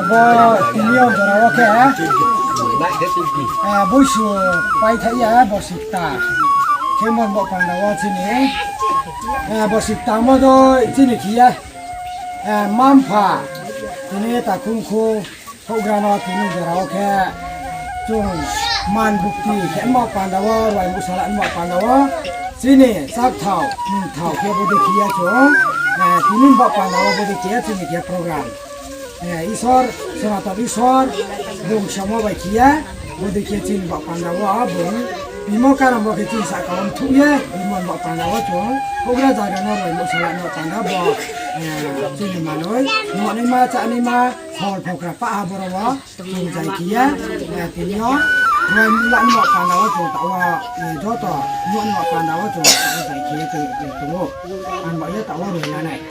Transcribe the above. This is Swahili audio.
bo tinion jora oke boisu pai thaya bosita kemon bo pandawa chini bosita mo do chini khia mampa ini takungku programa tini jora oke chung man bukti kemmo pandawa wai musalan mo pandawa sini sak thau min thau ke bo dikhia chung tinin bo pandawa bo dikhia chini ke program Isor senata isor bung sama bakia bodi kecil bak pandawa bung bimo karam bak kecil sakalam tuye bimo bak pandawa cong ogra jaga nor bimo salah nor pandawa sini manoi nor ni ma cak ni ma hol pokra pa abarawa cong jaikia tinyo nor mulan bak pandawa cong tawa joto nor bak pandawa cong tawa jaikia tu tunggu an bak ya tawa rulanai